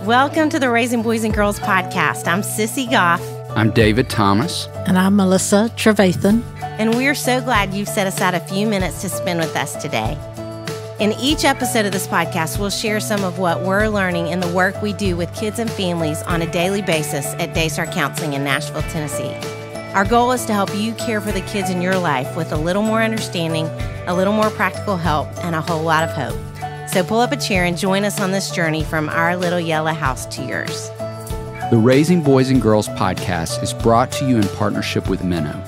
Welcome to the Raising Boys and Girls podcast. I'm Sissy Goff. I'm David Thomas. And I'm Melissa Trevathan. And we're so glad you've set aside a few minutes to spend with us today. In each episode of this podcast, we'll share some of what we're learning in the work we do with kids and families on a daily basis at Daystar Counseling in Nashville, Tennessee. Our goal is to help you care for the kids in your life with a little more understanding, a little more practical help, and a whole lot of hope. So pull up a chair and join us on this journey from our little yellow house to yours. The Raising Boys and Girls podcast is brought to you in partnership with Minnow.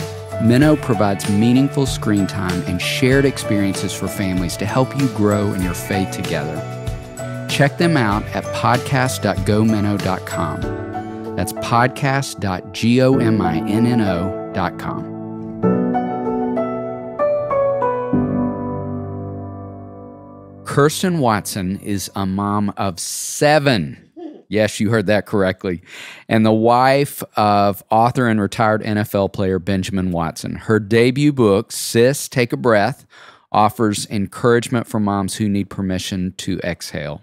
Minnow provides meaningful screen time and shared experiences for families to help you grow in your faith together. Check them out at podcast.gominnow.com. That's podcast.gominno.com. Kirsten Watson is a mom of 7. Yes, you heard that correctly. And the wife of author and retired NFL player Benjamin Watson. Her debut book, Sis, Take a Breath, offers encouragement for moms who need permission to exhale.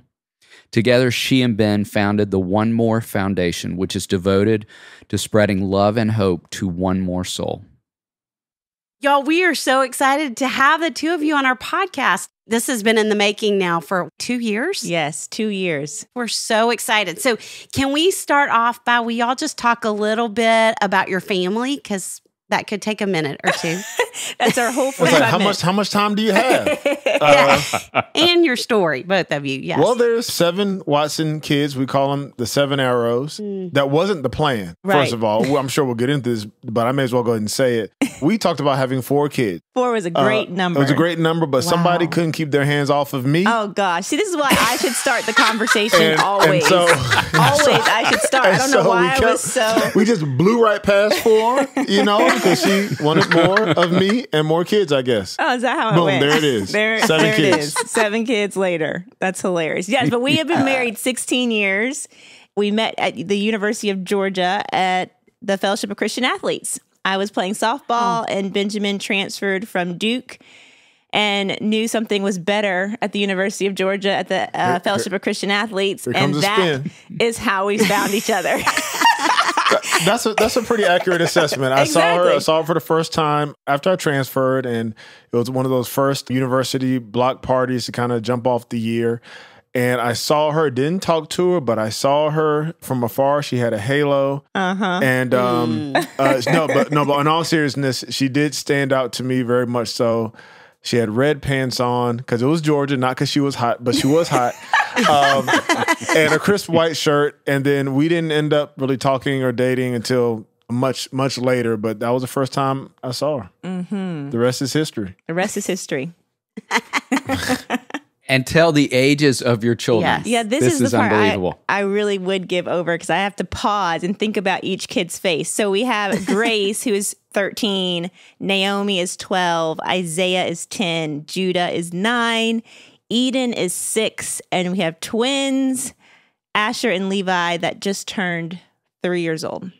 Together, she and Ben founded the One More Foundation, which is devoted to spreading love and hope to one more soul. Y'all, we are so excited to have the two of you on our podcast. This has been in the making now for 2 years. Yes, 2 years. We're so excited. So can we start off by, we all just talk a little bit about your family? Because that could take a minute or two. That's our whole like, how much time do you have? And your story, both of you, yes. Well, there's 7 Watson kids. We call them the 7 arrows. That wasn't the plan, first of all. I'm sure we'll get into this, but I may as well go ahead and say it. We talked about having 4 kids. 4 was a great number. It was a great number, but somebody couldn't keep their hands off of me. Oh, gosh. See, this is why I should start the conversation always. And always, I should start. I don't know why I was so... We just blew right past 4, because she wanted more of me and more kids, I guess. Oh, is that how Boom, it went? there it is. 7 kids. It is. 7 kids later. That's hilarious. Yes, but we have been married 16 years. We met at the University of Georgia at the Fellowship of Christian Athletes. I was playing softball, and Benjamin transferred from Duke and knew something was better at the University of Georgia at the Fellowship of Christian Athletes. And that is how we found each other. That's a pretty accurate assessment. I saw her for the first time after I transferred, and it was one of those first university block parties to kind of jump off the year. And I saw her, didn't talk to her, but I saw her from afar. She had a halo. And but in all seriousness, she did stand out to me very much so. She had red pants on because it was Georgia, not because she was hot, but she was hot. And a crisp white shirt. And then we didn't end up really talking or dating until much, much later. But that was the first time I saw her. The rest is history. The rest is history. And tell the ages of your children. Yes. Yeah, this is the part unbelievable. I really would give over because I have to pause and think about each kid's face. So we have Grace, who is 13, Naomi is 12, Isaiah is 10, Judah is 9, Eden is 6, and we have twins, Asher and Levi, that just turned 3 years old.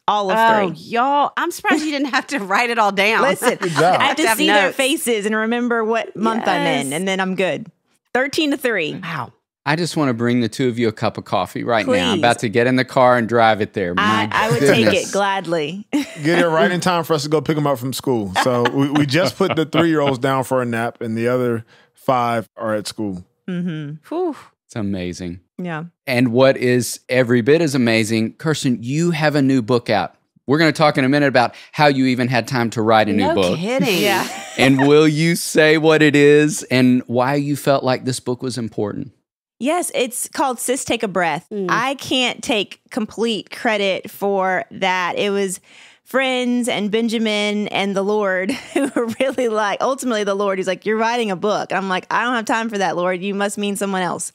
All of 3. Oh, y'all, I'm surprised you didn't have to write it all down. Listen, I have to see their faces and remember what month I'm in, and then I'm good. 13 to 3. Wow. I just want to bring the two of you a cup of coffee right now. I'm Please. about to get in the car and drive it there. I would take it gladly. Get here right in time for us to go pick them up from school. So we just put the 3-year-olds down for a nap, and the other 5 are at school. Whew. It's amazing. Yeah. And what is every bit as amazing, Kirsten, you have a new book out. We're going to talk in a minute about how you even had time to write a new book. No kidding. Yeah. And will you say what it is and why you felt like this book was important? Yes, it's called Sis, Take a Breath. I can't take complete credit for that. It was friends and Benjamin and the Lord who were really ultimately the Lord, he's like, you're writing a book. I'm like, I don't have time for that, Lord. You must mean someone else.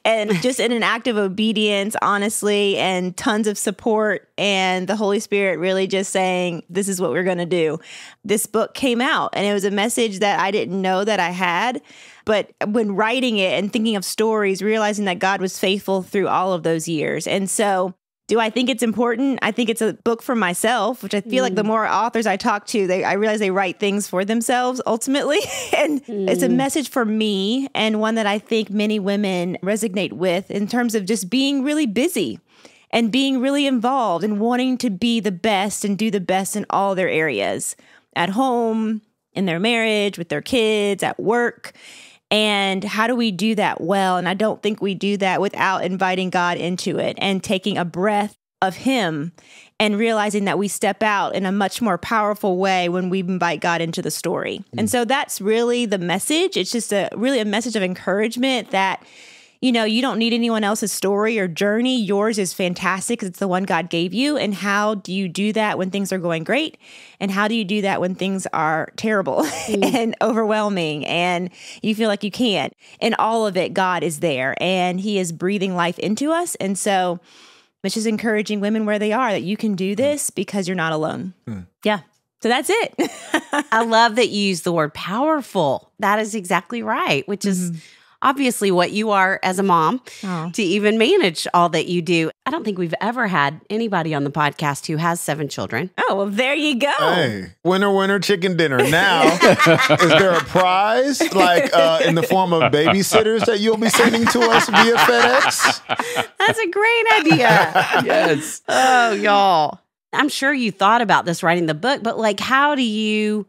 And just in an act of obedience, honestly, and tons of support and the Holy Spirit really just saying, this is what we're going to do. This book came out, and it was a message that I didn't know that I had. But when writing it and thinking of stories, realizing that God was faithful through all of those years. And so Do I think it's important? I think it's a book for myself, which I feel like the more authors I talk to, I realize they write things for themselves ultimately. And it's a message for me, and one that I think many women resonate with in terms of just being really busy and being really involved and wanting to be the best and do the best in all their areas, at home, in their marriage, with their kids, at work. And how do we do that well? And I don't think we do that without inviting God into it and taking a breath of Him and realizing that we step out in a much more powerful way when we invite God into the story. And so that's really the message. It's just really a message of encouragement that, you know, you don't need anyone else's story or journey. Yours is fantastic because it's the one God gave you. And how do you do that when things are going great? And how do you do that when things are terrible and overwhelming and you feel like you can't? In all of it, God is there and He is breathing life into us. And so it's just encouraging women where they are that you can do this because you're not alone. Yeah. So that's it. I love that you use the word powerful. That is exactly right, which is obviously what you are as a mom to even manage all that you do. I don't think we've ever had anybody on the podcast who has 7 children. Oh, well, there you go. Hey, winner, chicken dinner. Now, is there a prize like in the form of babysitters that you'll be sending to us via FedEx? That's a great idea. Yes. Oh, y'all. I'm sure you thought about this writing the book, but like, how do you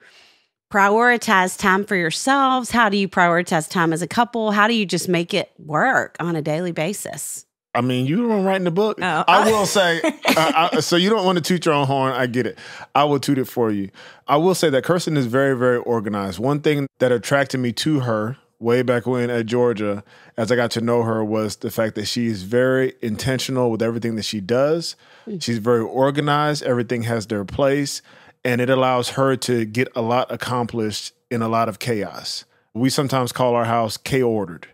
prioritize time for yourselves? How do you prioritize time as a couple? How do you just make it work on a daily basis? I mean, you don't write in the book. Oh. I will say, so you don't want to toot your own horn. I get it. I will toot it for you. I will say that Kirsten is very, very organized. One thing that attracted me to her way back when at Georgia, as I got to know her, was the fact that she is very intentional with everything that she does. She's very organized. Everything has their place. And it allows her to get a lot accomplished in a lot of chaos. We sometimes call our house K-ordered.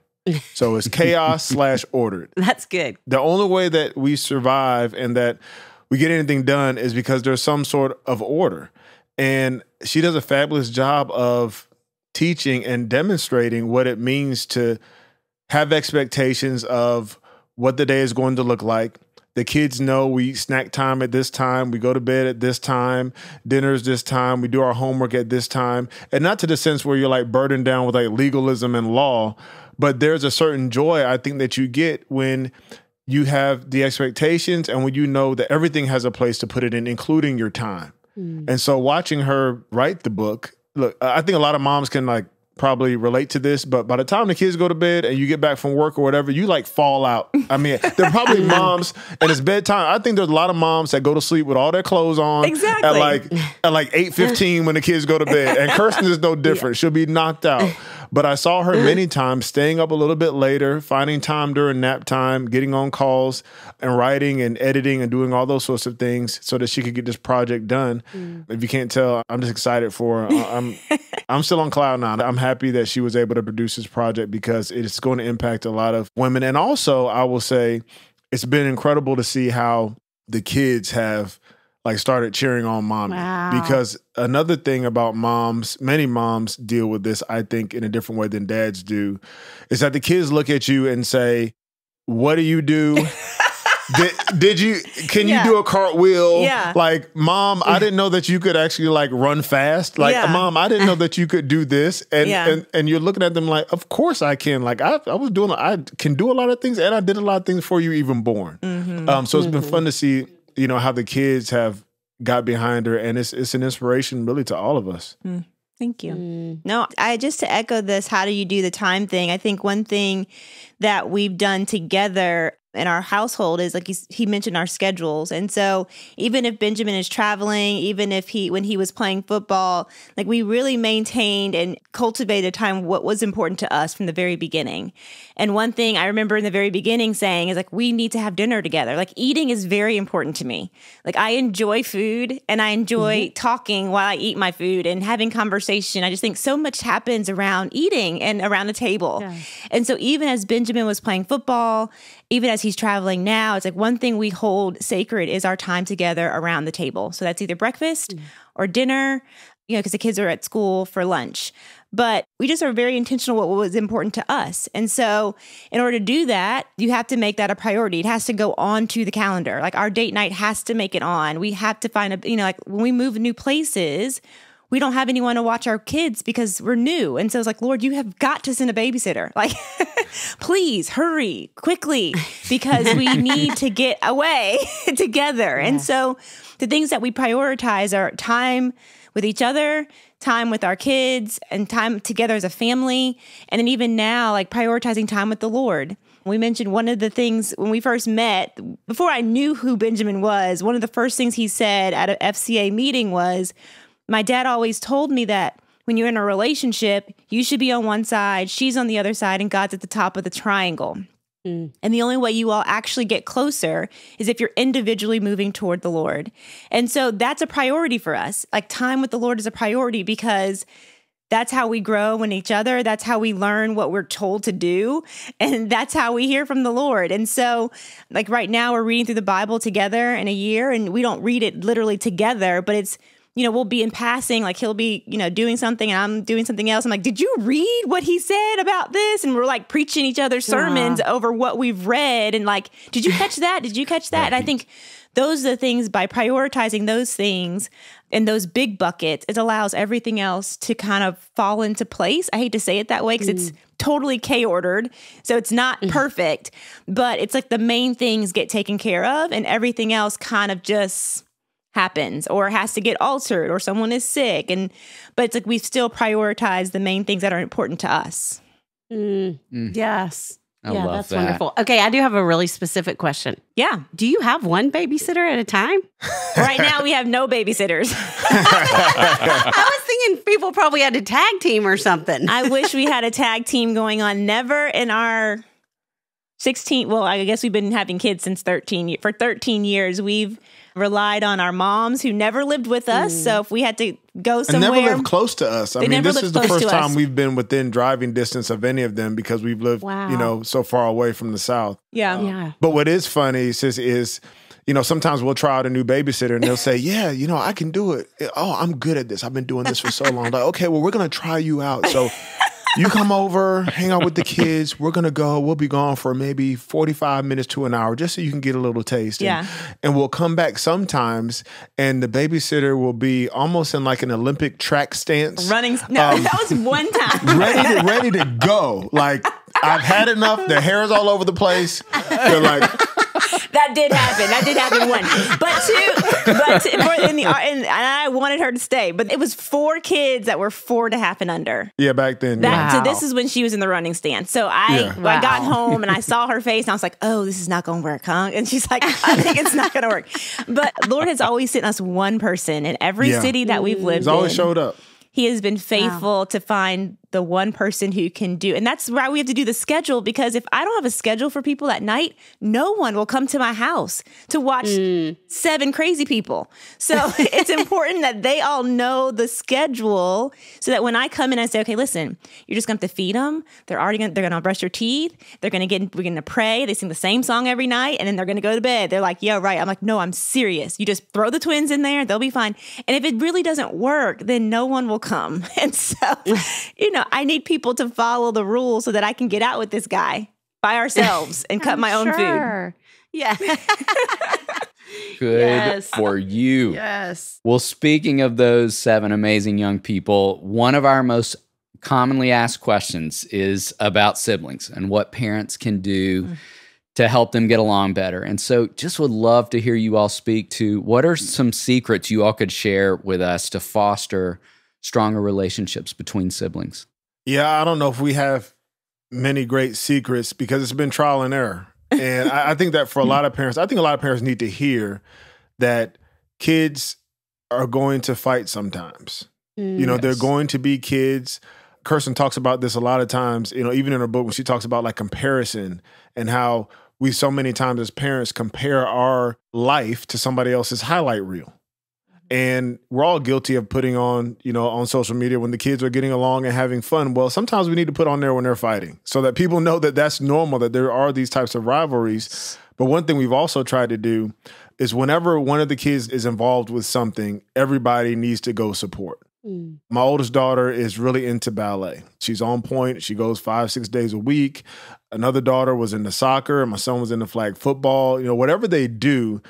So it's chaos/ordered. That's good. The only way that we survive and that we get anything done is because there's some sort of order. And she does a fabulous job of teaching and demonstrating what it means to have expectations of what the day is going to look like. The kids know we snack time at this time, we go to bed at this time, dinner's this time, we do our homework at this time. And not to the sense where you're like burdened down with like legalism and law, but there's a certain joy I think that you get when you have the expectations and when you know that everything has a place to put it in, including your time. And so watching her write the book, look, I think a lot of moms can like probably relate to this, but by the time the kids go to bed and you get back from work or whatever, you like fall out. I mean, there are probably moms and it's bedtime. I think there's a lot of moms that go to sleep with all their clothes on at like 8:15 when the kids go to bed. And Kirsten is no different. She'll be knocked out. But I saw her many times staying up a little bit later, finding time during nap time, getting on calls and writing and editing and doing all those sorts of things so that she could get this project done. If you can't tell, I'm just excited for her. I'm still on cloud nine. I'm happy that she was able to produce this project because it's going to impact a lot of women. And also, I will say, it's been incredible to see how the kids have like started cheering on mommy. Wow. Because another thing about moms, many moms deal with this, I think, in a different way than dads do, is that the kids look at you and say, what do you do? Can you do a cartwheel? Yeah. Like, Mom, I didn't know that you could actually like run fast. Like, Mom, I didn't know that you could do this. And you're looking at them like, of course I can. Like I can do a lot of things and I did a lot of things before you even born. So it's been fun to see, you know, how the kids have got behind her, and it's an inspiration really to all of us. Thank you. No, just to echo this, how do you do the time thing? I think one thing that we've done together in our household is like he mentioned our schedules. And so even if Benjamin is traveling, even if when he was playing football, like we really maintained and cultivated time what was important to us from the very beginning. And one thing I remember in the very beginning saying is like, we need to have dinner together. Like eating is very important to me. Like I enjoy food and I enjoy talking while I eat my food and having conversation. I just think so much happens around eating and around the table. Yeah. And so even as Benjamin was playing football, even as he's traveling now, it's like one thing we hold sacred is our time together around the table. So that's either breakfast or dinner. because the kids are at school for lunch. But we just are very intentional what was important to us. And so in order to do that, you have to make that a priority. It has to go on to the calendar. Like our date night has to make it on. We have to find like when we move new places, we don't have anyone to watch our kids because we're new. And so it's like, Lord, you have got to send a babysitter. Like, please hurry quickly because we need to get away together. Yes. And so the things that we prioritize are time with each other, time with our kids, and time together as a family. And then even now, like prioritizing time with the Lord. We mentioned one of the things when we first met, before I knew who Benjamin was, one of the first things he said at an FCA meeting was, my dad always told me that when you're in a relationship, you should be on one side, she's on the other side, and God's at the top of the triangle. And the only way you all actually get closer is if you're individually moving toward the Lord. And so that's a priority for us. Like time with the Lord is a priority because that's how we grow in each other. That's how we learn what we're told to do. And that's how we hear from the Lord. And so like right now we're reading through the Bible together in a year, and we don't read it literally together, but it's, we'll be in passing, like he'll be, doing something and I'm doing something else. I'm like, did you read what he said about this? And we're like preaching each other's sermons over what we've read. And like, did you catch that? Did you catch that? And I think those are the things, by prioritizing those things in those big buckets, it allows everything else to kind of fall into place. I hate to say it that way because it's totally K-ordered. So it's not perfect, but it's like the main things get taken care of and everything else kind of just happens or has to get altered or someone is sick. But it's like we still prioritize the main things that are important to us. Yes. I love that's that. wonderful. Okay, I do have a really specific question. Yeah. Do you have one babysitter at a time? Right now we have no babysitters. I was thinking people probably had a tag team or something. I wish we had a tag team going on. Never in our 16, well, I guess we've been having kids since 13 years. We've relied on our moms who never lived with us. So if we had to go somewhere. And never lived close to us. I mean, this is the first time we've been within driving distance of any of them because we've lived, so far away from the South. Yeah. But what is funny, Sis, is, sometimes we'll try out a new babysitter and they'll say, yeah, I can do it. Oh, I'm good at this. I've been doing this for so long. Like, okay, well, we're going to try you out. So you come over, hang out with the kids. We're going to go. We'll be gone for maybe 45 minutes to an hour just so you can get a little taste. And we'll come back sometimes and the babysitter will be almost in like an Olympic track stance. Running. No, that was one time. ready to go. Like, I've had enough. Their hair is all over the place. They're like... That did happen one. And I wanted her to stay. But it was 4 kids that were 4.5 and under. Yeah, back then. So this is when she was in the running stance. So I got home and I saw her face and I was like, oh, this is not going to work, huh? And she's like, I think it's not going to work. But Lord has always sent us one person in every city that we've lived in. He's always showed up. He has been faithful to find the one person who can do. And that's why we have to do the schedule, because if I don't have a schedule for people at night, no one will come to my house to watch 7 crazy people. So it's important that they all know the schedule so that when I come in, I say, okay, listen, you're just going to have to feed them. They're going to brush their teeth. We're going to pray. They sing the same song every night and then they're going to go to bed. They're like, yeah, right. I'm like, no, I'm serious. You just throw the twins in there. They'll be fine. And if it really doesn't work, then no one will come. And so, I need people to follow the rules so that I can get out with this guy by ourselves and cut my own food. Yeah. Good for you. Yes. Well, speaking of those 7 amazing young people, one of our most commonly asked questions is about siblings and what parents can do to help them get along better. And so just would love to hear you all speak to what are some secrets you all could share with us to foster stronger relationships between siblings. Yeah, I don't know if we have many great secrets because it's been trial and error. And I think that for a lot of parents, need to hear that kids are going to fight sometimes. They're going to be kids. Kirsten talks about this a lot of times, even in her book when she talks about like comparison and how we so many times as parents compare our life to somebody else's highlight reel. And we're all guilty of putting on, on social media when the kids are getting along and having fun. Well, sometimes we need to put on there when they're fighting so that people know that that's normal, that there are these types of rivalries. But one thing we've also tried to do is whenever one of the kids is involved with something, everybody needs to go support. My oldest daughter is really into ballet. She's on point. She goes 5-6 days a week. Another daughter was into soccer, and my son was into flag football. Whatever they do,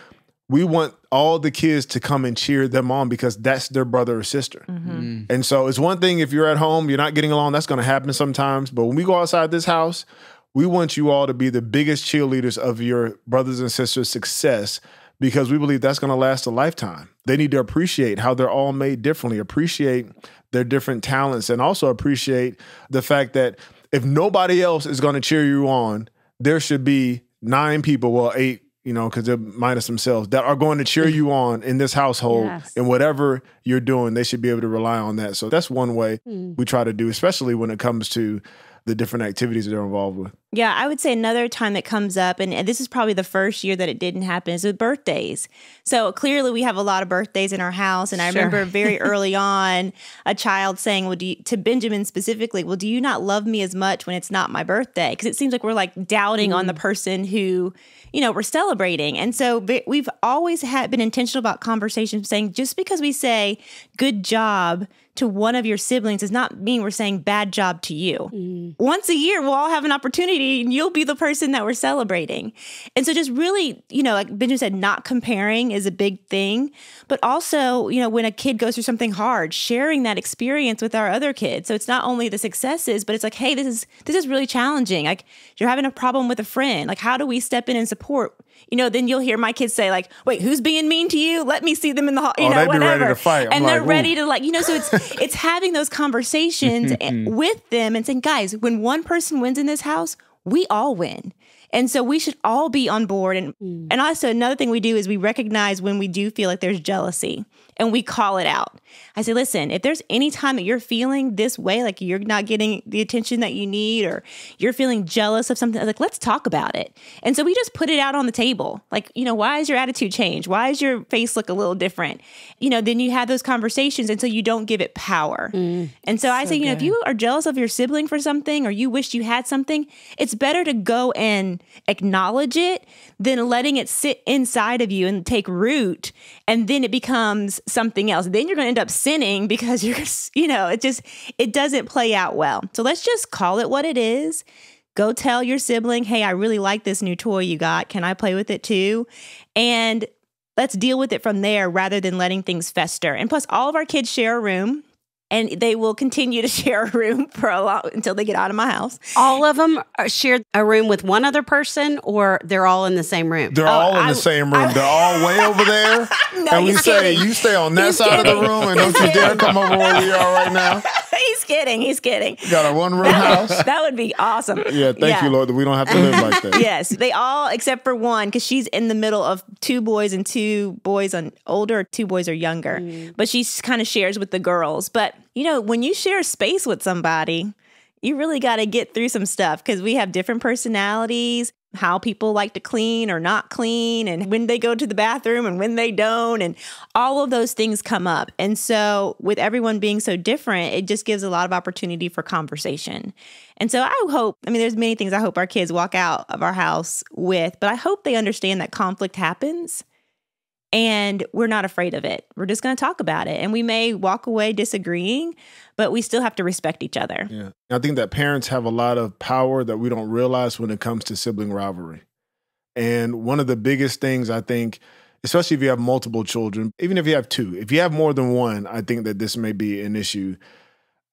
we want all the kids to come and cheer them on because that's their brother or sister. And so it's one thing if you're at home, you're not getting along, that's going to happen sometimes. But when we go outside this house, we want you all to be the biggest cheerleaders of your brothers and sisters' success because we believe that's going to last a lifetime. They need to appreciate how they're all made differently, appreciate their different talents, and also appreciate the fact that if nobody else is going to cheer you on, there should be 9 people, well, 8, because they're minus themselves, that are going to cheer you on in this household. And whatever you're doing, they should be able to rely on that. So that's one way we try to do, especially when it comes to the different activities that they're involved with. Yeah, I would say another time that comes up, and this is probably the first year that it didn't happen, is with birthdays. So clearly we have a lot of birthdays in our house. And I remember very early on a child saying, well, to Benjamin specifically, well, do you not love me as much when it's not my birthday? Because it seems like we're like doubting on the person who, we're celebrating. And so we've always been intentional about conversations saying just because we say good job to one of your siblings does not mean we're saying bad job to you. Once a year, we'll all have an opportunity and you'll be the person that we're celebrating. And so just really, like Benjamin said, not comparing is a big thing. But also, when a kid goes through something hard, sharing that experience with our other kids. So it's not only the successes, but it's like, hey, this is really challenging. Like you're having a problem with a friend. Like how do we step in and support? Then you'll hear my kids say like, wait, who's being mean to you? Let me see them in the hall, they'd whatever. Be ready to fight. And they're ready to so it's having those conversations with them and saying, guys, when one person wins in this house, we all win. And so we should all be on board. And also another thing we do is we recognize when we do feel like there's jealousy and we call it out. I say, listen, if there's any time that you're feeling this way, like you're not getting the attention that you need or you're feeling jealous of something, like, let's talk about it. And so we just put it out on the table. Like, why is your attitude changed? Why does your face look a little different? Then you have those conversations and so you don't give it power. And so I say, if you are jealous of your sibling for something or you wish you had something, it's better to go and acknowledge it than letting it sit inside of you and take root. And then it becomes something else. Then you're going to end up sinning because it doesn't play out well. So let's just call it what it is. Go tell your sibling, hey, I really like this new toy you got. Can I play with it too? And let's deal with it from there rather than letting things fester. And plus, all of our kids share a room. And they will continue to share a room for a lot until they get out of my house. All of them share a room with one other person, or they're all in the same room? They're all in the same room. They're all way over there. No, and we say, you stay on that side of the room and don't you dare come over where we are right now. He's kidding. You got a one-room house? That would be awesome. Yeah, thank you, Lord, that we don't have to live like that. Yes, they all, except for one, because she's in the middle of 2 boys and 2 boys on older, 2 boys are younger. But she kind of shares with the girls. But, when you share space with somebody, you really got to get through some stuff because we have different personalities, how people like to clean or not clean, and when they go to the bathroom and when they don't, and all of those things come up. And so with everyone being so different, it just gives a lot of opportunity for conversation. And so I hope, there's many things I hope our kids walk out of our house with, but I hope they understand that conflict happens. And we're not afraid of it. We're just going to talk about it. And we may walk away disagreeing, but we still have to respect each other. Yeah. I think that parents have a lot of power that we don't realize when it comes to sibling rivalry. And one of the biggest things I think, especially if you have multiple children, even if you have 2, if you have more than one, I think that this may be an issue.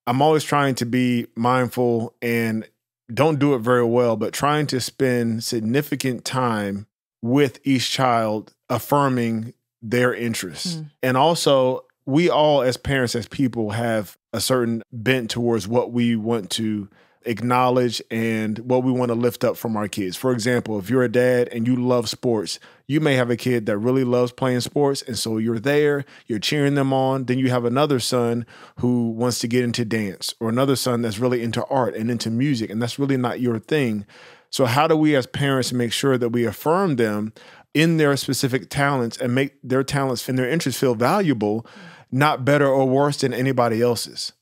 I'm always trying to be mindful and don't do it very well, but trying to spend significant time with each child, affirming their interests. And also, we all as parents, as people, have a certain bent towards what we want to acknowledge and what we want to lift up from our kids. For example, if you're a dad and you love sports, you may have a kid that really loves playing sports. And so you're there, you're cheering them on. Then you have another son who wants to get into dance, or another son that's really into art and into music, and that's really not your thing. So how do we as parents make sure that we affirm them in their specific talents and make their talents and their interests feel valuable, not better or worse than anybody else's?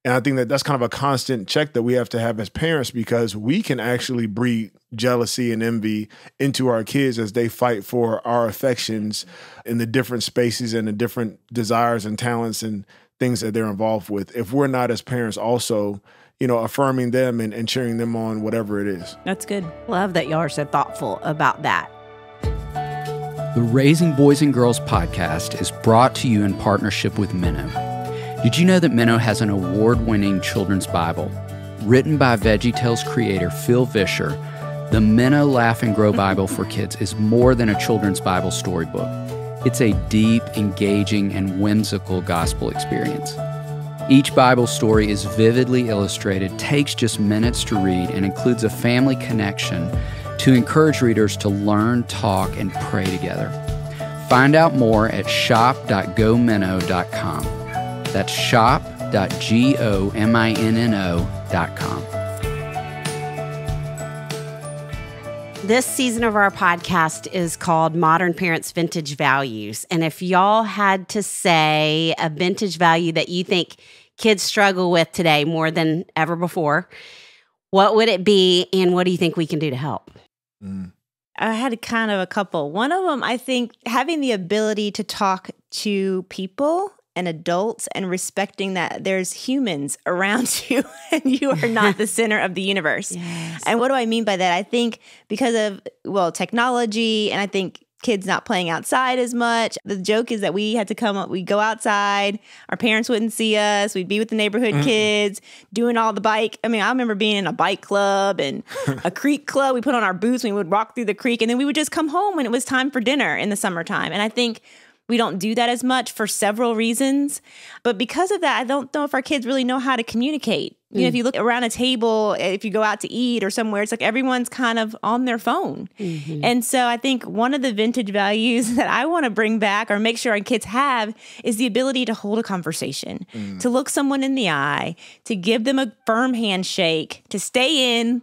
And I think that that's kind of a constant check that we have to have as parents, because we can actually breed jealousy and envy into our kids as they fight for our affections in the different spaces and the different desires and talents and things that they're involved with if we're not as parents also, affirming them and cheering them on, whatever it is. That's good. Love that y'all are so thoughtful about that. The Raising Boys and Girls podcast is brought to you in partnership with Minnow. Did you know that Minnow has an award-winning children's Bible? Written by VeggieTales creator Phil Vischer, the Minnow Laugh and Grow Bible for Kids is more than a children's Bible storybook. It's a deep, engaging, and whimsical gospel experience. Each Bible story is vividly illustrated, takes just minutes to read, and includes a family connection to encourage readers to learn, talk, and pray together. Find out more at shop.gominnow.com. That's shop.gominno.com. This season of our podcast is called Modern Parents Vintage Values. And if y'all had to say a vintage value that you think kids struggle with today more than ever before, what would it be, and what do you think we can do to help? I had kind of a couple. One of them, I think, having the ability to talk to people and adults and respecting that there's humans around you and you are not the center of the universe. Yes. And what do I mean by that? I think because of, technology, and I think kids not playing outside as much. The joke is that we had to we'd go outside, our parents wouldn't see us, we'd be with the neighborhood kids, doing all the bike. I remember being in a bike club and a creek club. We put on our boots, we would walk through the creek, and then we would just come home when it was time for dinner in the summertime. And I think we don't do that as much for several reasons. But because of that, I don't know if our kids really know how to communicate. If you look around a table, if you go out to eat or somewhere, it's like everyone's kind of on their phone. And so I think one of the vintage values that I want to bring back or make sure our kids have is the ability to hold a conversation, to look someone in the eye, to give them a firm handshake, to stay in,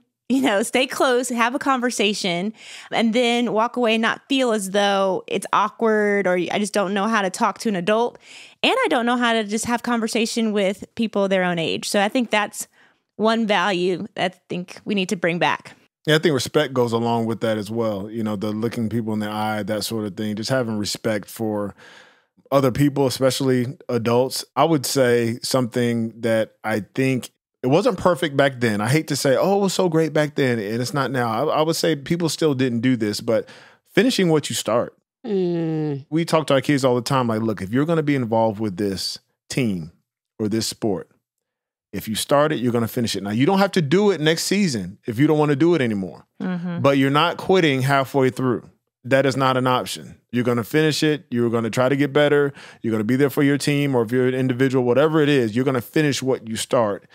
stay close, have a conversation, and then walk away and not feel as though it's awkward or I just don't know how to talk to an adult. And I don't know how to just have conversation with people their own age. So I think that's one value that I think we need to bring back. Yeah, I think respect goes along with that as well. The looking people in the eye, that sort of thing, just having respect for other people, especially adults. I would say something that I think it wasn't perfect back then. I hate to say, it was so great back then, and it's not now. I would say people still didn't do this, but finishing what you start. We talk to our kids all the time, like, look, if you're going to be involved with this team or this sport, if you start it, you're going to finish it. Now, you don't have to do it next season if you don't want to do it anymore, but you're not quitting halfway through. That is not an option. You're going to finish it. You're going to try to get better. You're going to be there for your team, or if you're an individual, whatever it is, you're going to finish what you start.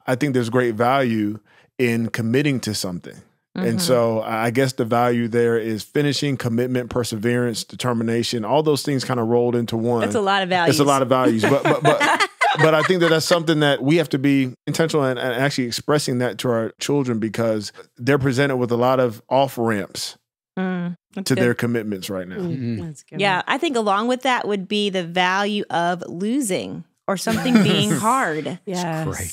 I think there's great value in committing to something. And so I guess the value there is finishing, commitment, perseverance, determination, all those things kind of rolled into one. That's a lot of values. It's a lot of values. But I think that's something that we have to be intentional and actually expressing that to our children, because they're presented with a lot of off-ramps to their commitments right now. That's good. Yeah, I think along with that would be the value of losing or something being hard. Yes.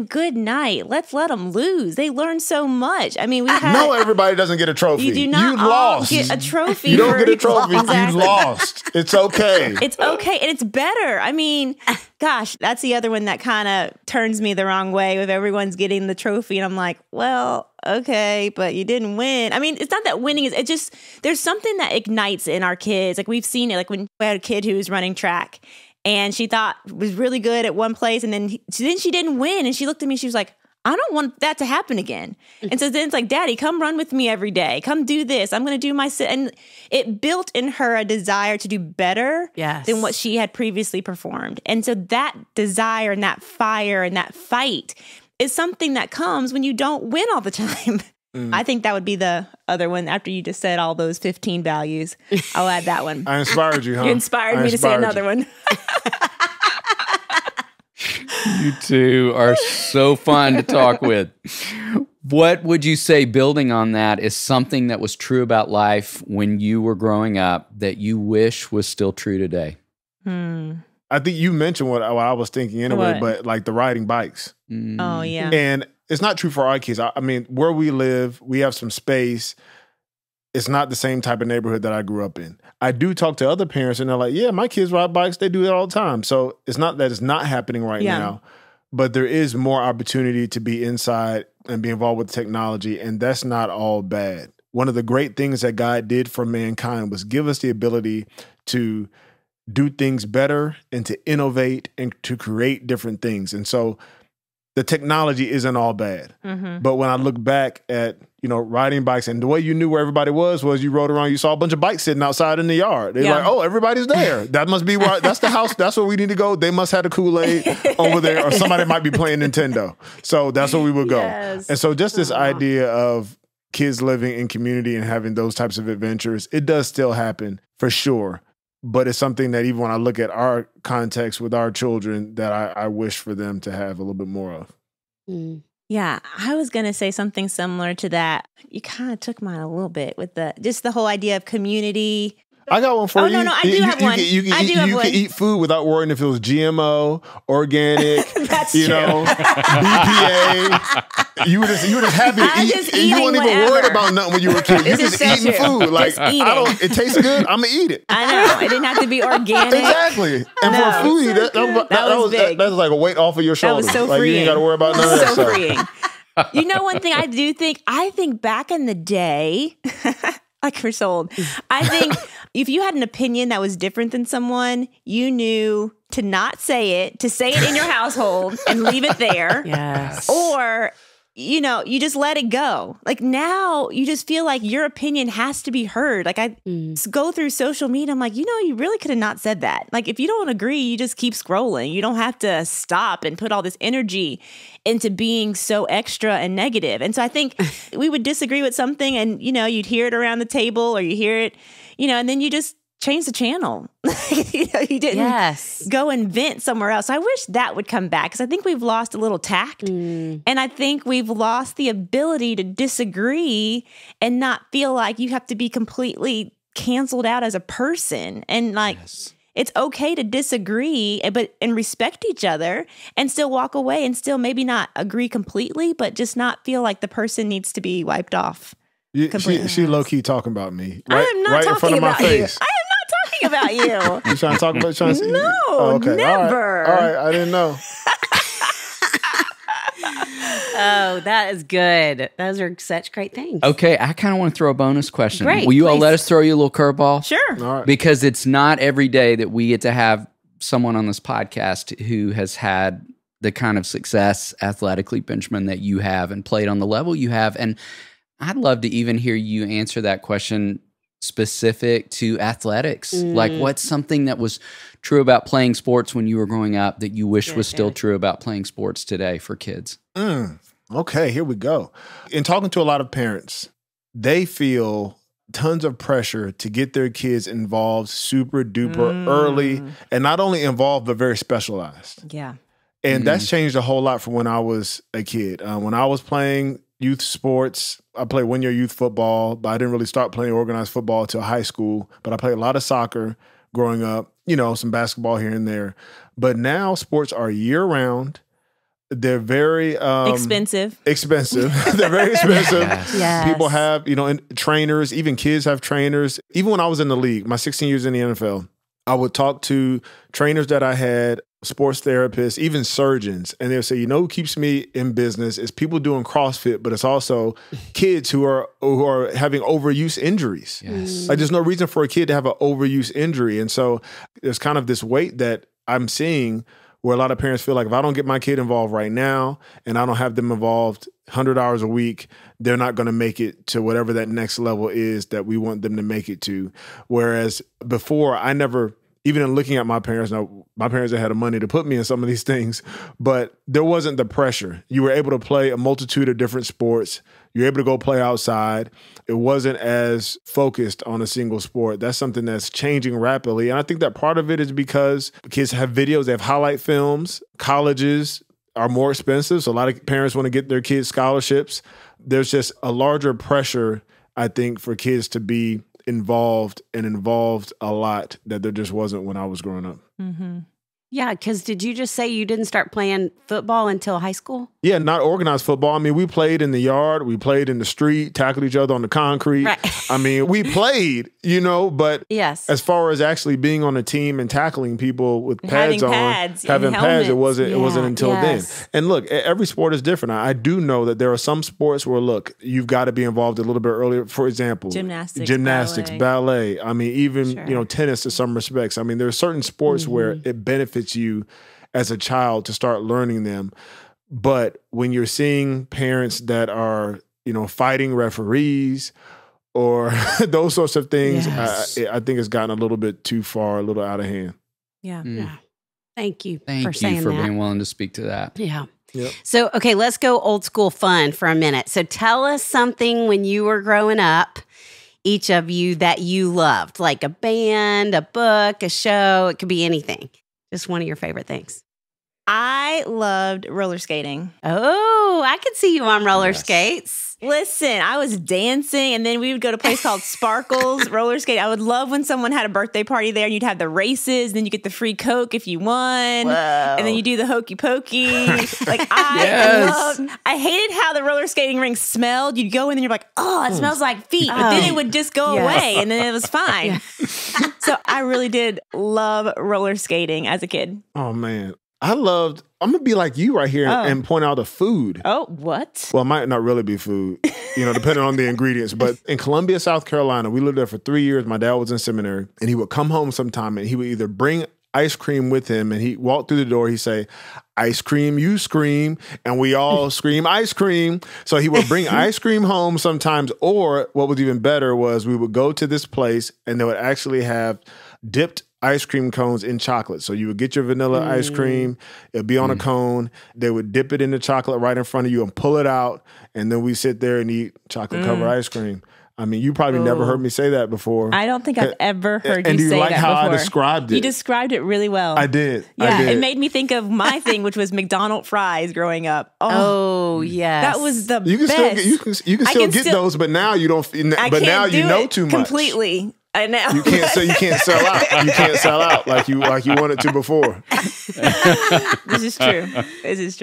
Good night. Let's let them lose. They learn so much. No, everybody doesn't get a trophy. You do not You lost. get a trophy. You don't get a trophy. Exactly. You lost. It's okay. It's okay. And it's better. Gosh, that's the other one that kind of turns me the wrong way if everyone's getting the trophy. And I'm like, well, okay, but you didn't win. It's not that winning is, it just, there's something that ignites in our kids. Like we've seen it, like when we had a kid who was running track and she thought was really good at one place. And then she didn't win. And she looked at me, she was like, I don't want that to happen again. And so then it's like, Daddy, come run with me every day. Come do this. I'm going to do my sit. And it built in her a desire to do better than what she had previously performed. And so that desire and that fire and that fight is something that comes when you don't win all the time. I think that would be the other one after you just said all those 15 values. I'll add that one. I inspired you, huh? You inspired me to say another one. You two are so fun to talk with. What would you say, building on that, is something that was true about life when you were growing up that you wish was still true today? I think you mentioned what I was thinking anyway, but like the riding bikes. Oh, yeah. And it's not true for our kids. Where we live, we have some space. it's not the same type of neighborhood that I grew up in. I do talk to other parents and they're like, yeah, my kids ride bikes. They do that all the time. So it's not that it's not happening right now, but there is more opportunity to be inside and be involved with technology. And that's not all bad. One of the great things that God did for mankind was give us the ability to do things better and to innovate and to create different things. And so the technology isn't all bad. But when I look back at, riding bikes, and the way you knew where everybody was you rode around, you saw a bunch of bikes sitting outside in the yard. They're like, oh, everybody's there. That must be where, that's the house. That's where we need to go. They must have the Kool-Aid over there, or somebody might be playing Nintendo. So that's where we would go. Yes. And so just this idea of kids living in community and having those types of adventures, it does still happen for sure. But it's something that even when I look at our context with our children, that I wish for them to have a little bit more of. Yeah, I was going to say something similar to that. You kind of took mine a little bit with the whole idea of community. I got one for you. Oh, no, I do have one. You can eat food without worrying if it was GMO, organic, That's true. BPA. You were just happy to eat. And you weren't even worried about nothing when you were a kid. You just eating food. Like, it tastes good, I'm going to eat it. I know. It didn't have to be organic. Exactly. And for a foodie, that was like a weight off of your shoulders. That was so like, freeing. You ain't got to worry about none of that so stuff. Freeing. You know, one thing I think back in the day, like we're sold, I think if you had an opinion that was different than someone, you knew to not say it, to say it in your household and leave it there. Yes. Or, you just let it go. Like now you just feel like your opinion has to be heard. Like I go through social media. I'm like, you really could have not said that. Like if you don't agree, you just keep scrolling. You don't have to stop and put all this energy into being so extra and negative. And so I think we would disagree with something and, you'd hear it around the table or you hear it, and then you just change the channel. You didn't go and vent somewhere else. I wish that would come back because I think we've lost a little tact. And I think we've lost the ability to disagree and not feel like you have to be completely canceled out as a person. And it's okay to disagree, and respect each other and still walk away and still maybe not agree completely, but just not feel like the person needs to be wiped off. She low-key talking about me. I am not talking in front of my about face. you. I am not talking about you. You trying to talk about? No, okay. never. All right, I didn't know. Oh, that is good. Those are such great things. Okay, I kind of want to throw a bonus question. Great, Will you all please. let us throw you a little curveball? Sure. All right. Because it's not every day that we get to have someone on this podcast who has had the kind of success athletically, Benjamin, that you have and played on the level you have. And I'd love to even hear you answer that question specific to athletics. Like what's something that was true about playing sports when you were growing up that you wish was still true about playing sports today for kids? Okay, here we go. In talking to a lot of parents, they feel tons of pressure to get their kids involved super duper early, and not only involved, but very specialized. Yeah. And that's changed a whole lot from when I was a kid. When I was playing youth sports, I played 1 year youth football, but I didn't really start playing organized football until high school. But I played a lot of soccer growing up, some basketball here and there. But now sports are year round. They're very expensive. They're very expensive. Yes. People have, trainers, even kids have trainers. Even when I was in the league, my 16 years in the NFL, I would talk to trainers that I had, sports therapists, even surgeons, and they'll say, who keeps me in business is people doing CrossFit, but it's also kids who are having overuse injuries. Yes. Like there's no reason for a kid to have an overuse injury. And so there's kind of this weight that I'm seeing where a lot of parents feel like if I don't get my kid involved right now and I don't have them involved 100 hours a week, they're not going to make it to whatever that next level is that we want them to make it to. Whereas before, I never, even in looking at my parents, now my parents had the money to put me in some of these things, but there wasn't the pressure. You were able to play a multitude of different sports. You're able to go play outside. It wasn't as focused on a single sport. That's something that's changing rapidly. And I think that part of it is because kids have videos, they have highlight films. Colleges are more expensive, so a lot of parents want to get their kids scholarships. There's just a larger pressure, I think, for kids to be involved a lot that there just wasn't when I was growing up. Mm-hmm. Yeah, because did you just say you didn't start playing football until high school? Yeah, not organized football. I mean, we played in the yard, we played in the street, tackled each other on the concrete. Right. I mean, we played, but yes, as far as actually being on a team and tackling people with pads on, having pads, it wasn't until then. And look, every sport is different. I do know that there are some sports where, look, you've got to be involved a little bit earlier. For example, gymnastics, ballet. I mean, even, tennis in some respects. I mean, there are certain sports where it benefits you as a child to start learning them. But when you're seeing parents that are, fighting referees or those sorts of things, I think it's gotten a little bit too far, a little out of hand. Yeah. Yeah. Thank you for saying for that. being willing to speak to that. Yeah. Yep. So, okay, let's go old school fun for a minute. So tell us something when you were growing up, each of you, that you loved, like a band, a book, a show. It could be anything. Just one of your favorite things. I loved roller skating. Oh, I could see you on roller skates. Listen, I was dancing, and then we would go to a place called Sparkles roller skate. I would love when someone had a birthday party there, and you'd have the races. Then you get the free Coke if you won, Whoa. And then you do the hokey pokey. I hated how the roller skating rink smelled. You'd go in, and you're like, oh, it smells like feet, but then it would just go away, and then it was fine. So I really did love roller skating as a kid. Oh man. I'm going to be like you right here and point out a food. Oh, what? Well, it might not really be food, depending on the ingredients. But in Columbia, South Carolina, we lived there for 3 years. My dad was in seminary, and he would come home sometime, and he would either bring ice cream with him, and he walked through the door. He'd say, ice cream, you scream, and we all scream ice cream. So he would bring ice cream home sometimes, or what was even better was we would go to this place, and they would actually have dipped ice cream cones in chocolate. So you would get your vanilla ice cream, it'd be on a cone, they would dip it in the chocolate right in front of you and pull it out, and then we sit there and eat chocolate-covered ice cream. I mean, you probably never heard me say that before. I don't think I've ever heard you say that before. And do you like how I described it? You described it really well. I did. Yeah, it made me think of my thing, which was McDonald's fries growing up. Oh yes. That was the you can best. You can still get those, but now you don't. But now you know too much. Completely. I know. You can't sell out. You can't sell out like you wanted to before. This is true.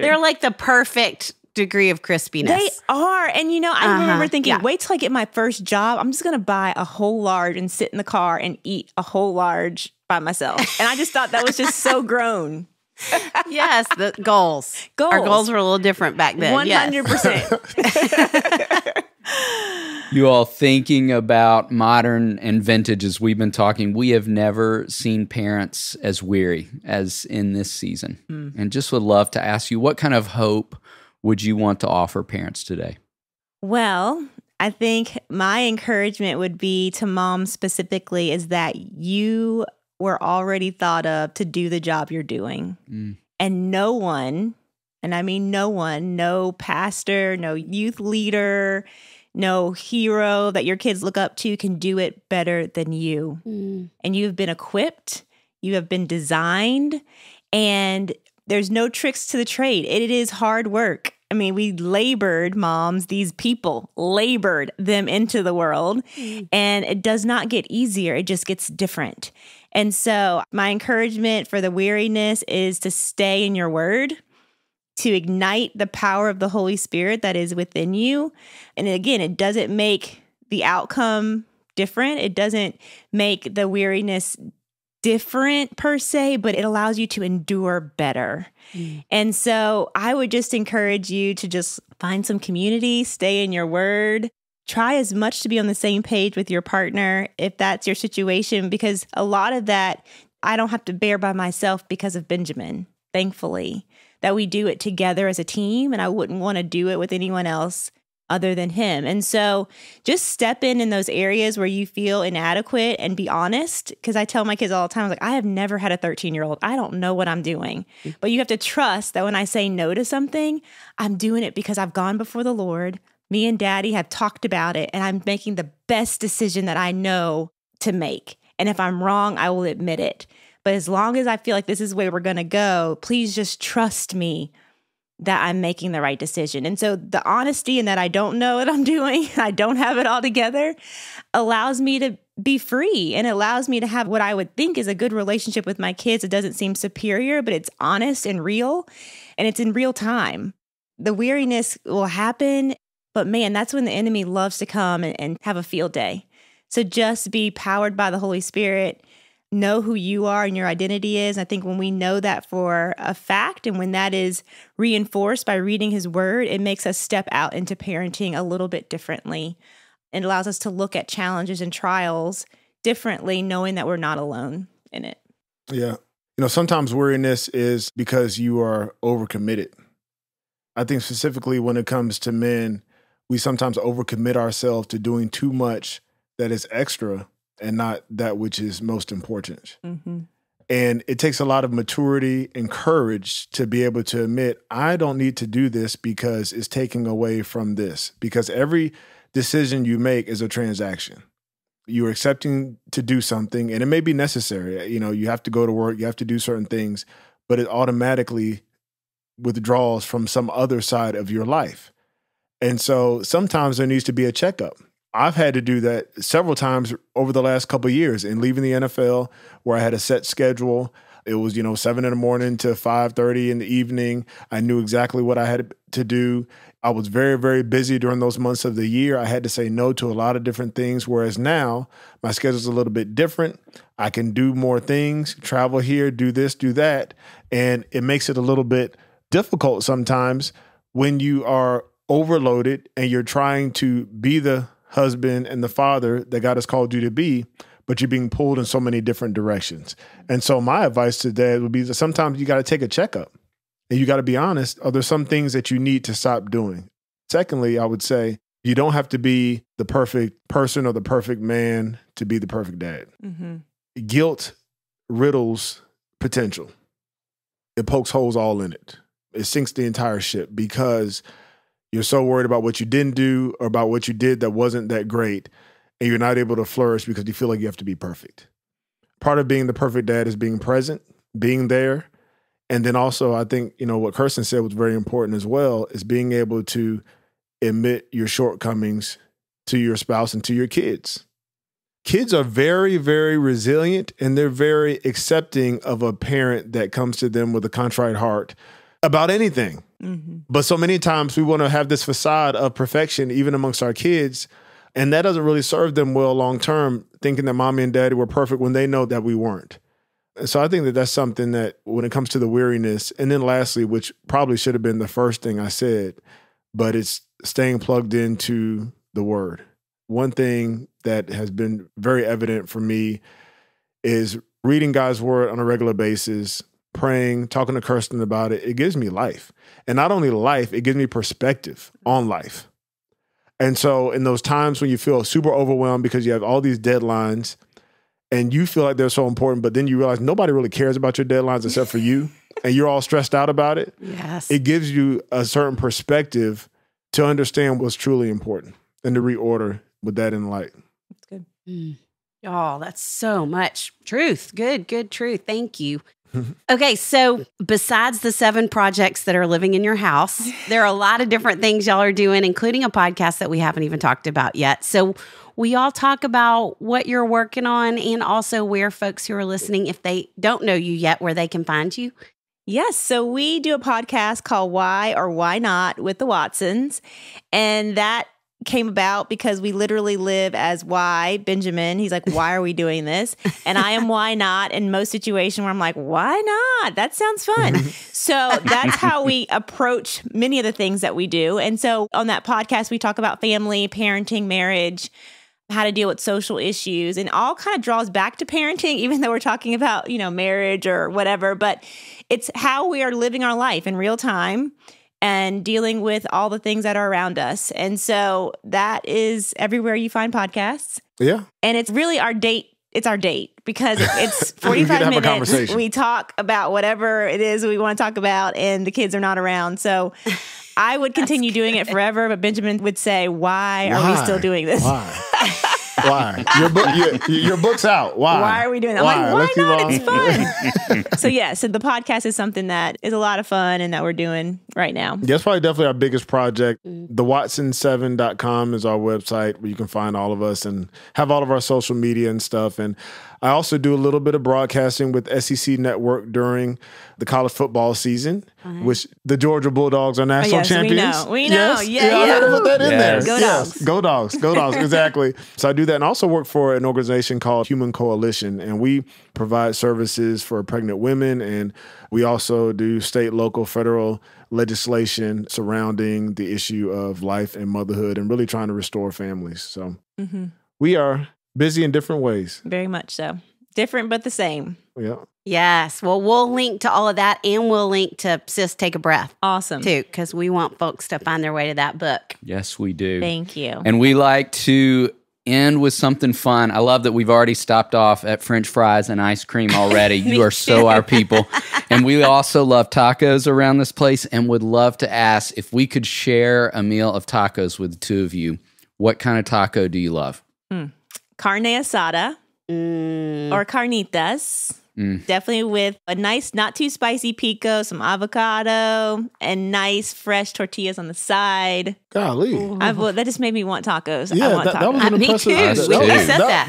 They're like the perfect degree of crispiness. They are. And I remember thinking, wait till I get my first job. I'm just going to buy a whole large and sit in the car and eat a whole large by myself. And I just thought that was just so grown. Yes, the goals. Our goals were a little different back then. 100%. You all thinking about modern and vintage as we've been talking, we have never seen parents as weary as in this season. And just would love to ask you, what kind of hope would you want to offer parents today? Well, I think my encouragement would be to moms specifically is that you were already thought of to do the job you're doing. And no one, and I mean no one, no pastor, no youth leader, no hero that your kids look up to can do it better than you. And you've been equipped, you have been designed, and there's no tricks to the trade. It is hard work. I mean, we labored, moms, these people labored them into the world, and it does not get easier. It just gets different. And so my encouragement for the weariness is to stay in your word, to ignite the power of the Holy Spirit that is within you. And again, it doesn't make the outcome different. It doesn't make the weariness different per se, but it allows you to endure better. And so I would just encourage you to just find some community, stay in your word, try as much to be on the same page with your partner if that's your situation, because a lot of that I don't have to bear by myself because of Benjamin, thankfully, that we do it together as a team, and I wouldn't want to do it with anyone else other than him. And so just step in those areas where you feel inadequate and be honest. Because I tell my kids all the time, like, I have never had a 13-year-old. I don't know what I'm doing. But you have to trust that when I say no to something, I'm doing it because I've gone before the Lord. Me and Daddy have talked about it, and I'm making the best decision that I know to make. And if I'm wrong, I will admit it. But as long as I feel like this is where we're going to go, please just trust me that I'm making the right decision. And so the honesty in that I don't know what I'm doing, I don't have it all together, allows me to be free, and it allows me to have what I would think is a good relationship with my kids. It doesn't seem superior, but it's honest and real, and it's in real time. The weariness will happen, but man, that's when the enemy loves to come and have a field day. So just be powered by the Holy Spirit, know who you are and your identity is. I think when we know that for a fact, and when that is reinforced by reading his word, it makes us step out into parenting a little bit differently. It allows us to look at challenges and trials differently, knowing that we're not alone in it. Yeah. Sometimes weariness is because you are overcommitted. I think specifically when it comes to men, we sometimes overcommit ourselves to doing too much that is extra and not that which is most important. Mm-hmm. And it takes a lot of maturity and courage to be able to admit, I don't need to do this because it's taking away from this. Because every decision you make is a transaction. You're accepting to do something, and it may be necessary. You have to go to work, you have to do certain things, but it automatically withdraws from some other side of your life. And so sometimes there needs to be a checkup. I've had to do that several times over the last couple of years in leaving the NFL, where I had a set schedule. It was, 7 in the morning to 5:30 in the evening. I knew exactly what I had to do. I was very, very busy during those months of the year. I had to say no to a lot of different things, whereas now my schedule's a little bit different. I can do more things, travel here, do this, do that. And it makes it a little bit difficult sometimes when you are overloaded and you're trying to be the husband and the father that God has called you to be, but you're being pulled in so many different directions. And so my advice to dad would be that sometimes you got to take a checkup and you got to be honest. Are there some things that you need to stop doing? Secondly, I would say you don't have to be the perfect person or the perfect man to be the perfect dad. Mm-hmm. Guilt riddles potential. It pokes holes all in it. It sinks the entire ship because you're so worried about what you didn't do or about what you did that wasn't that great, and you're not able to flourish because you feel like you have to be perfect. Part of being the perfect dad is being present, being there. And then also, I think, what Kirsten said was very important as well, is being able to admit your shortcomings to your spouse and to your kids. Kids are very, very resilient, and they're very accepting of a parent that comes to them with a contrite heart about anything. Mm-hmm. But so many times we want to have this facade of perfection, even amongst our kids, and that doesn't really serve them well long term, thinking that mommy and daddy were perfect when they know that we weren't. And so I think that that's something that when it comes to the weariness, and then lastly, which probably should have been the first thing I said, but it's staying plugged into the word. One thing that has been very evident for me is reading God's word on a regular basis, praying, talking to Kirsten about it. It gives me life. And not only life, it gives me perspective on life. And so in those times when you feel super overwhelmed because you have all these deadlines and you feel like they're so important, but then you realize nobody really cares about your deadlines except for you, and you're all stressed out about it. Yes. It gives you a certain perspective to understand what's truly important and to reorder with that in light. That's good. Oh, that's so much truth. Good truth. Thank you. Okay, so besides the 7 projects that are living in your house, there are a lot of different things y'all are doing, including a podcast that we haven't even talked about yet. So we all talk about what you're working on and also where folks who are listening, if they don't know you yet, where they can find you. Yes. So we do a podcast called Why or Why Not with the Watsons. And that came about because we literally live as why Benjamin. He's like, why are we doing this? And I am why not in most situations where I'm like, why not? That sounds fun. So that's how we approach many of the things that we do. And so on that podcast, we talk about family, parenting, marriage, how to deal with social issues, and all kind of draws back to parenting, even though we're talking about, marriage or whatever. But it's how we are living our life in real time and dealing with all the things that are around us. And so that is everywhere you find podcasts. Yeah. And it's really our date. It's our date because it's 45 minutes. We talk about whatever it is we want to talk about, and the kids are not around. So I would continue doing it forever, but Benjamin would say, why are we still doing this? Why? Why? Your book's out. Why? Why are we doing that? I'm like, why not? It's fun. So the podcast is something that is a lot of fun and that we're doing right now. That's probably definitely our biggest project. TheWatson7.com is our website where you can find all of us and have all of our social media and stuff. And I also do a little bit of broadcasting with SEC Network during the college football season, which the Georgia Bulldogs are national champions. We know. Yes. Yeah, I heard to put that in there. Go Dogs. Go Dogs. Go Dogs. Exactly. So I do that and also work for an organization called Human Coalition, and we provide services for pregnant women, and we also do state, local, federal legislation surrounding the issue of life and motherhood and really trying to restore families. So we are busy in different ways. Very much so. Different, but the same. Yeah. Yes. Well, we'll link to all of that, and we'll link to Sis Take a Breath. Awesome. Too, because we want folks to find their way to that book. Yes, we do. Thank you. And we like to end with something fun. I love that we've already stopped off at French fries and ice cream already. You are so our people. And we also love tacos around this place and would love to ask if we could share a meal of tacos with the two of you. What kind of taco do you love? Carne asada or carnitas. Definitely with a nice, not too spicy pico, some avocado, and nice fresh tortillas on the side. Golly. That just made me want tacos. Yeah, I want that was an Me impressive. too. We said that.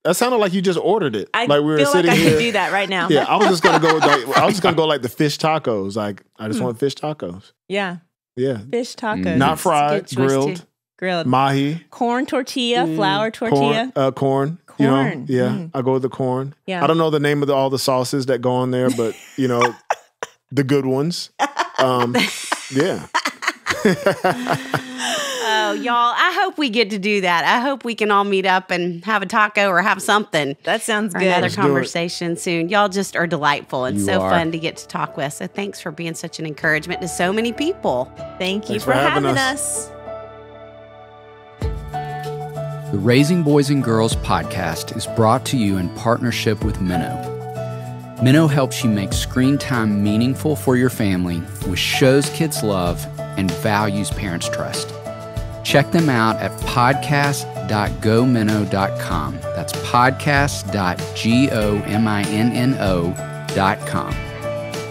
That sounded like you just ordered it. I like we were feel sitting like I here. could do that right now. Yeah, I was just gonna go like the fish tacos. Like I just want fish tacos. Yeah. Yeah. Fish tacos. Not fried, It's a good choice, grilled, too. Grilled. mahi, Corn tortilla, flour tortilla. corn. You know, I go with the corn. Yeah. I don't know the name of all the sauces that go on there, but the good ones. Yeah. Oh, y'all, I hope we get to do that. I hope we can all meet up and have a taco or have something. That sounds For good. another Let's do conversation soon. Y'all just are delightful and You so are. fun to get to talk with. So thanks for being such an encouragement to so many people. Thank you Thanks for for having having us. us. The Raising Boys and Girls podcast is brought to you in partnership with Minnow. Minnow helps you make screen time meaningful for your family with shows kids love and values parents trust. Check them out at podcast.gominnow.com. That's podcast.gominno.com.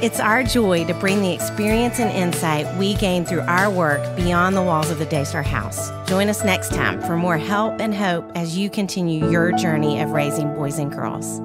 It's our joy to bring the experience and insight we gain through our work beyond the walls of the Daystar House. Join us next time for more help and hope as you continue your journey of raising boys and girls.